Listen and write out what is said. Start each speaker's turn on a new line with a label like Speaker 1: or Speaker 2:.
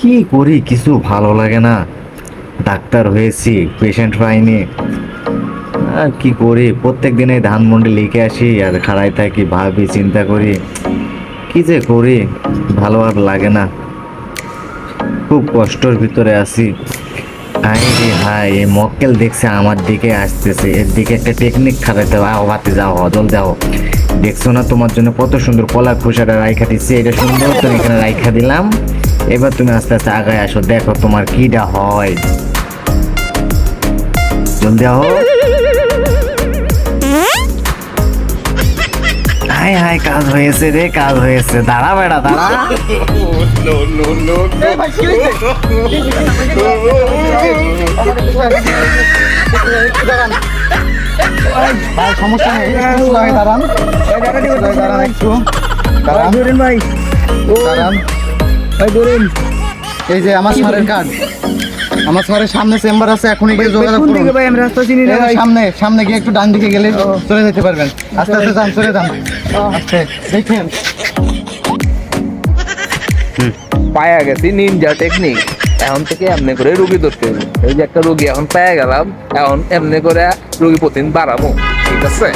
Speaker 1: কি করি কিছু ভালো লাগে না। ডাক্তার হয়েছি, পেশেন্ট পাইনি। আর কি করি, প্রত্যেক দিনে ধানমন্ডি লিখে আসি আর খাড়াই থাকি, ভাবি, চিন্তা করি কি যে করি, ভালো আর লাগে না। খুব কষ্টের ভিতরে আছি। হাই রে হাই, এই মক্কেল দেখছে আমার দিকে আসতেছে, এর দিকে একটা টেকনিক খাটাইতে হবে। আও হাতে যাও, হদল যাও। দেখছো না তোমার জন্য কত সুন্দর কলা খোসাটা রাইখা দিচ্ছি, এটা সুন্দর তো এখানে রাইখা দিলাম। এবার তুমি আস্তে আস্তে আগায় আসো, দেখো তোমার কিটা হয়। জলদি আও। হাই হাই, কাজ হয়েছে রে, কাজ হয়েছে। দাঁড়া বেড়া, দাঁড়া।
Speaker 2: ভাই সমস্যা নেই, দাঁড়ান দাঁড়ান একটু দাঁড়ান
Speaker 3: ভাই
Speaker 2: দাঁড়ান।
Speaker 3: ভাই ধরেন
Speaker 2: এই যে আমার স্যারের কার্ড, আমার স্যারের সামনে চেম্বার আছে, এখনই গিয়ে যোগাযোগ
Speaker 3: কোন
Speaker 2: করুন।
Speaker 3: দিকে ভাই আমি রাস্তা চিনি না ভাই।
Speaker 2: সামনে সামনে গিয়ে একটু ডান দিকে গেলে চলে যেতে পারবেন। আস্তে আস্তে যান, চলে যান আস্তে, দেখেন।
Speaker 4: পায়া গেছি নিনজা টেকনিক। এখন থেকে এমনি করে রুগী ধরতে হবে। এই যে একটা রুগী এখন পায়া গেলাম, এখন এমনি করে রুগী প্রতিদিন বাড়াবো, ঠিক আছে।